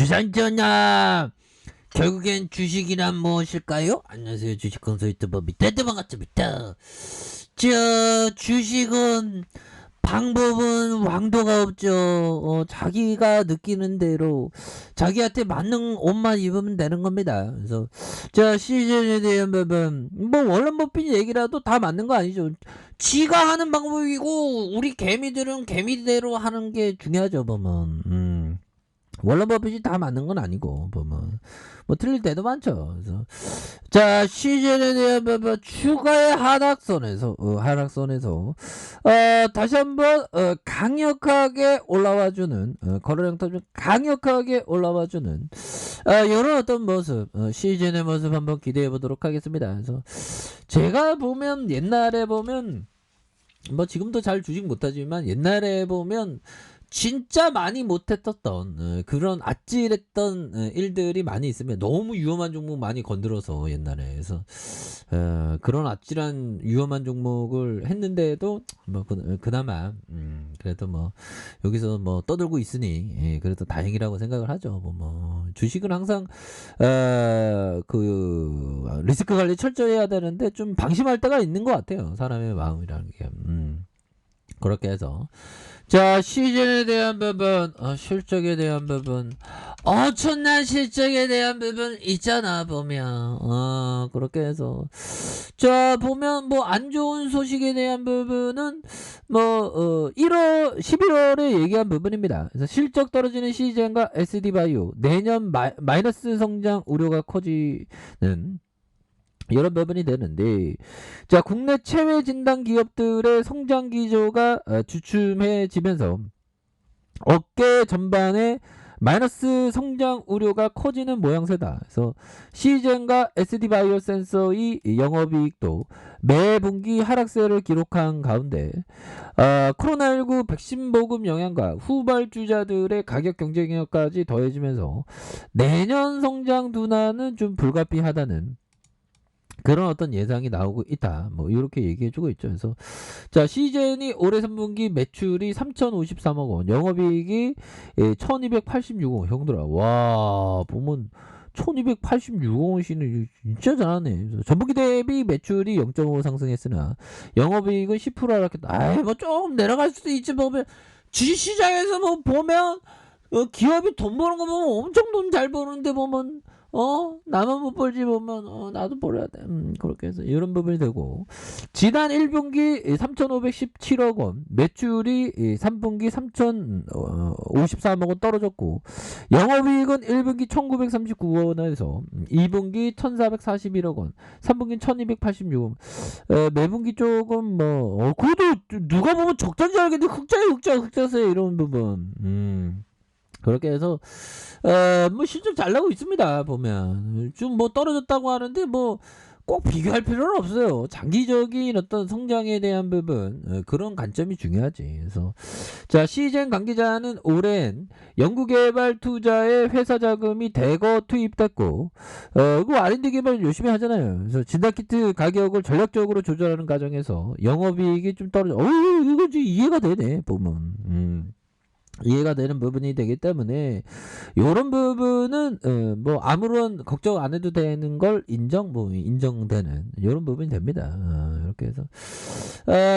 주산전야 결국엔 주식이란 무엇일까요? 안녕하세요, 주식 컨설턴트 법이 반갑습니다. 주식은 방법은 왕도가 없죠. 자기가 느끼는 대로 자기한테 맞는 옷만 입으면 되는 겁니다. 그래서 시즌에 대한 부분 뭐 워런 버핏 얘기라도 다 맞는 거 아니죠. 지가 하는 방법이고 우리 개미들은 개미대로 하는 게 중요하죠. 보면 워런 버핏이 다 맞는 건 아니고 보면 뭐 틀릴 때도 많죠. 그래서 시즌에 대한 부분 추가의 하락선에서 다시 한번 강력하게 올라와주는 거래량도 좀 강력하게 올라와주는 이런 어떤 모습 시즌의 모습 한번 기대해 보도록 하겠습니다. 그래서 제가 보면 옛날에 보면 뭐 지금도 잘 주식 못하지만 옛날에 보면 진짜 많이 못했었던 그런 아찔했던 일들이 많이 있으면 너무 위험한 종목 많이 건드려서 옛날에 그래서 그런 아찔한 위험한 종목을 했는데도 뭐 그나마 그래도 뭐 여기서 뭐 떠들고 있으니 그래도 다행이라고 생각을 하죠. 뭐 주식은 항상 그 리스크 관리 철저히 해야 되는데 좀 방심할 때가 있는 것 같아요. 사람의 마음이라는 게 그렇게 해서 시즌에 대한 부분 실적에 대한 부분 엄청난 실적에 대한 부분 있잖아 보면 그렇게 해서 보면 뭐 안 좋은 소식에 대한 부분은 뭐 11월에 얘기한 부분입니다. 그래서 실적 떨어지는 시즌과 SD바이오 내년 마이너스 성장 우려가 커지는 이런 부분이 되는데 국내 체외 진단 기업들의 성장 기조가 주춤해지면서 업계 전반에 마이너스 성장 우려가 커지는 모양새다. 그래서 시젠과 SD바이오 센서의 영업이익도 매 분기 하락세를 기록한 가운데 코로나19 백신 보급 영향과 후발주자들의 가격 경쟁력까지 더해지면서 내년 성장 둔화는 좀 불가피하다는 그런 어떤 예상이 나오고 있다. 뭐 이렇게 얘기해주고 있죠. 그래서 시젠이 올해 3분기 매출이 3,053억 원, 영업이익이 1,286억 원. 형들아, 와 보면 1,286억 원씩은 진짜 잘하네. 전분기 대비 매출이 0.5 상승했으나 영업이익은 10% 하락했다. 아이 뭐 좀 내려갈 수도 있지. 보면 주식시장에서 뭐 보면 기업이 돈 버는 거 보면 엄청 돈 잘 버는데 보면 나만 못 벌지 보면 나도 벌어야 돼. 그렇게 해서 이런 부분이 되고 지난 1분기 3,517억 원 매출이 3분기 3,053억 원 떨어졌고 영업이익은 1분기 1,939억 원에서 2분기 1,441억 원 3분기 1,286억 원 매분기 조금 뭐 그래도 누가 보면 적자인지 알겠는데 흑자세 이런 부분 그렇게 해서 뭐 실적 잘 나고 있습니다. 보면 좀 뭐 떨어졌다고 하는데 뭐 꼭 비교할 필요는 없어요. 장기적인 어떤 성장에 대한 부분 그런 관점이 중요하지. 그래서 시젠 관계자는 오랜 연구개발 투자에 회사 자금이 대거 투입됐고 그 R&D 개발 열심히 하잖아요. 그래서 진단키트 가격을 전략적으로 조절하는 과정에서 영업이익이 좀 떨어져. 이거 좀 이해가 되네 보면. 이해가 되는 부분이 되기 때문에 요런 부분은 뭐 아무런 걱정 안 해도 되는 걸 인정되는 요런 부분이 됩니다. 이렇게 해서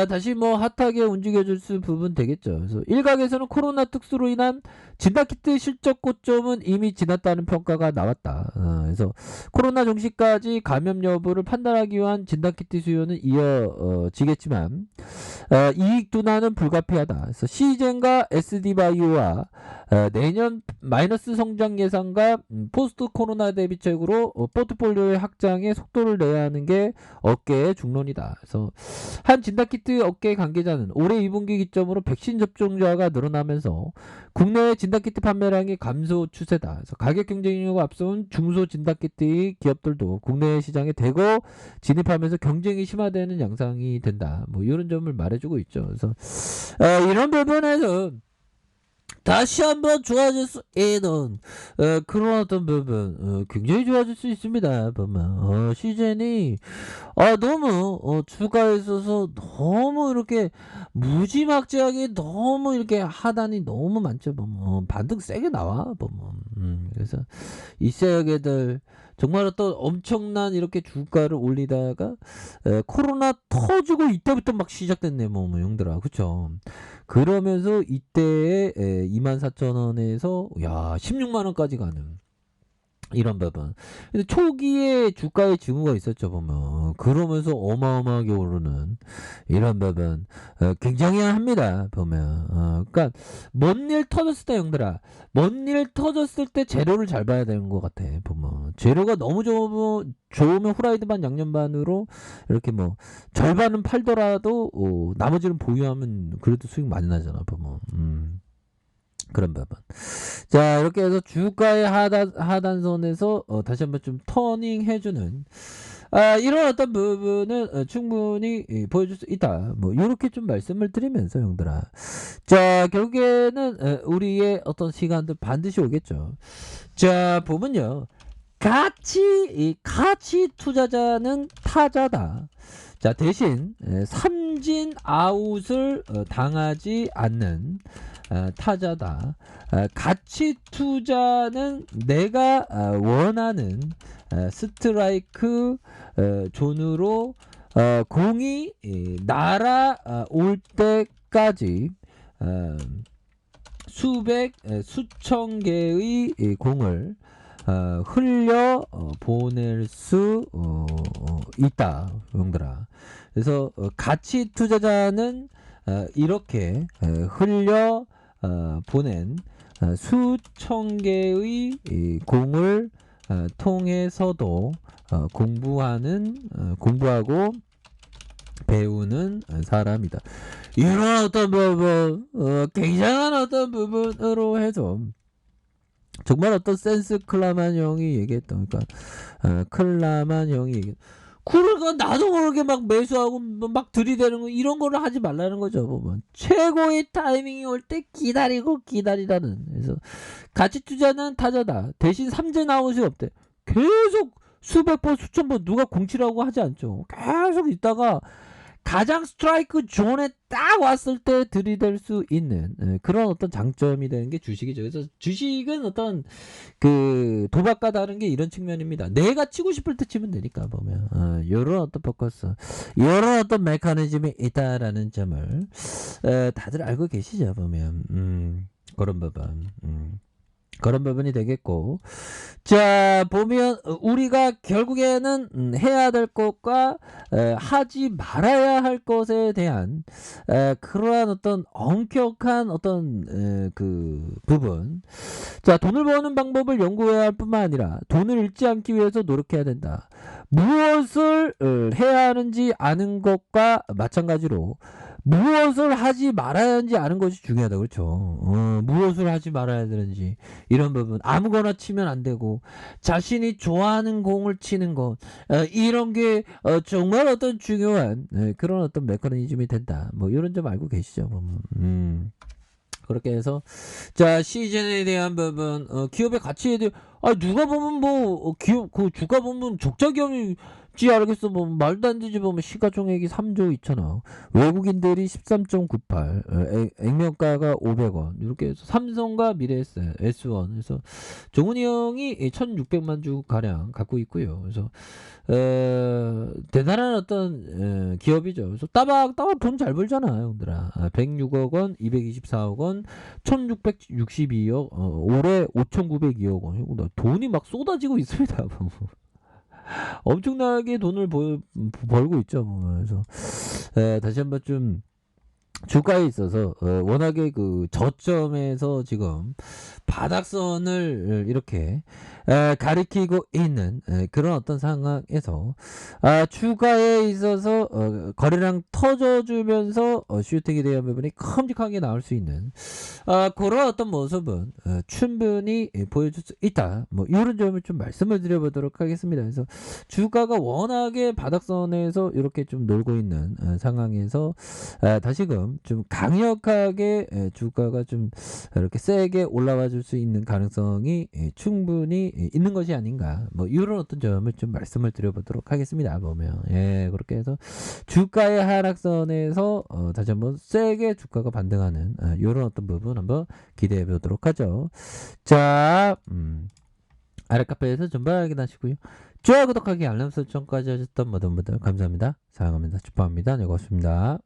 다시 뭐 핫하게 움직여줄 수 부분 되겠죠. 그래서 일각에서는 코로나 특수로 인한 진단키트 실적 고점은 이미 지났다는 평가가 나왔다. 그래서 코로나 종시까지 감염 여부를 판단하기 위한 진단키트 수요는 이어지겠지만 이익 둔화는 불가피하다. 그래서 시젠과 SD바이오와 내년 마이너스 성장 예상과 포스트 코로나 대비책으로 포트폴리오의 확장에 속도를 내야 하는 게 업계의 중론이다. 그래서 한 진단키트 업계 관계자는 올해 2분기 기점으로 백신 접종자가 늘어나면서 국내 진단키트 판매량이 감소 추세다. 그래서 가격 경쟁력을 앞서온 중소 진단키트 기업들도 국내 시장에 대거 진입하면서 경쟁이 심화되는 양상이 된다. 뭐 이런 점을 말해주고 있죠. 그래서 이런 부분에서 다시 한번 좋아질 수 있는 그런 어떤 부분 굉장히 좋아질 수 있습니다. 보면 시즌이 너무 주가에 있어서 너무 이렇게 무지막지하게 너무 이렇게 하단이 너무 많죠. 보면 반등 세게 나와 보면 그래서 이 세력애들 정말 어떤 엄청난 이렇게 주가를 올리다가 코로나 터지고 이때부터 막 시작됐네 뭐 용들아 그쵸. 그러면서 이때에 24,000원에서 야 16만원까지 가는 이런 부분. 근데 초기에 주가에 징후가 있었죠 보면. 그러면서 어마어마하게 오르는 이런 부분 굉장히 합니다 보면. 그러니까 먼 일 터졌을 때 형들아, 먼 일 터졌을 때 재료를 잘 봐야 되는 것 같아 보면. 재료가 너무 좋으면 후라이드 반 양념 반으로 이렇게 뭐 절반은 팔더라도 나머지는 보유하면 그래도 수익 많이 나잖아 보면. 그런 부분. 자, 이렇게 해서 주가의 하단선에서 다시 한번 좀 터닝 해주는 이런 어떤 부분은 충분히 보여줄 수 있다. 뭐 이렇게 좀 말씀을 드리면서 형들아. 자, 결국에는 우리의 어떤 시간도 반드시 오겠죠. 자, 보면요. 가치 투자자는 타자다. 자, 대신 삼진 아웃을 당하지 않는 타자다. 가치 투자는 내가 원하는 스트라이크 존으로 공이 날아올 때까지 수천 개의 공을 흘려 보낼 수 있다 형들아. 그래서 가치 투자자는 이렇게 흘려 보낸 수천 개의 공을 통해서도 공부하고 배우는 사람이다. 이런 어떤 부분, 굉장한 어떤 부분으로 해서 정말 어떤 센스 클라만 형이 얘기했던, 그러니까 클라만 형이 그러니까 나도 모르게 막 매수하고 막 들이대는 거 이런 거를 하지 말라는 거죠. 보면 최고의 타이밍이 올 때 기다리라는. 그래서 가치 투자는 타자다. 대신 삼진 아웃이 없대. 계속 수백 번 수천 번 누가 공치라고 하지 않죠. 계속 있다가 가장 스트라이크 존에 딱 왔을 때 들이댈 수 있는 그런 어떤 장점이 되는 게 주식이죠. 그래서 주식은 어떤 그 도박과 다른 게 이런 측면입니다. 내가 치고 싶을 때 치면 되니까 보면 이런 어떤 포커스, 이런 어떤 메커니즘이 있다라는 점을 다들 알고 계시죠 보면 그런 부분. 그런 부분이 되겠고, 자 보면 우리가 결국에는 해야 될 것과 하지 말아야 할 것에 대한 그러한 어떤 엄격한 어떤 그 부분. 자, 돈을 버는 방법을 연구해야 할 뿐만 아니라 돈을 잃지 않기 위해서 노력해야 된다. 무엇을 해야 하는지 아는 것과 마찬가지로 무엇을 하지 말아야 하는지 아는 것이 중요하다. 그렇죠. 무엇을 하지 말아야 되는지 이런 부분. 아무거나 치면 안 되고 자신이 좋아하는 공을 치는 것 이런 게 정말 어떤 중요한 그런 어떤 메커니즘이 된다. 뭐 이런 점 알고 계시죠. 그렇게 해서 자 시즌에 대한 부분 기업의 가치에 대해 누가 보면 뭐 기업 그 주가 보면 적자경이 지 알겠어. 뭐 말도 안 되지. 보면 시가총액이 3조 2천억, 외국인들이 13.98, 액면가가 500원 이렇게 해서 삼성과 미래에셋 S1 그래서 정훈이 형이 1600만 주 가량 갖고 있고요. 그래서 대단한 어떤 기업이죠. 그래서 따박따박 돈 잘 벌잖아 형들아. 106억 원, 224억 원, 1662억, 올해 5902억 원. 돈이 막 쏟아지고 있습니다. 엄청나게 돈을 벌고 있죠. 그래서 다시 한번 좀 주가에 있어서 워낙에 그 저점에서 지금 바닥선을 이렇게 가리키고 있는 그런 어떤 상황에서 주가에 있어서 거래량 터져주면서 슈팅에 대한 부분이 큼직하게 나올 수 있는 그런 어떤 모습은 충분히 보여줄 수 있다. 뭐 이런 점을 좀 말씀을 드려보도록 하겠습니다. 그래서 주가가 워낙에 바닥선에서 이렇게 좀 놀고 있는 상황에서 다시금 만큼 좀 강력하게 주가가 좀 이렇게 세게 올라와 줄 수 있는 가능성이 충분히 있는 것이 아닌가. 뭐 이런 어떤 점을 좀 말씀을 드려보도록 하겠습니다. 보면 그렇게 해서 주가의 하락선에서 다시 한번 세게 주가가 반등하는 이런 어떤 부분 한번 기대해 보도록 하죠. 자, 아래 카페에서 전방 확인하시고요. 좋아요, 구독하기, 알람 설정까지 하셨던 모든 분들 감사합니다. 사랑합니다. 축복합니다. 네, 고맙습니다.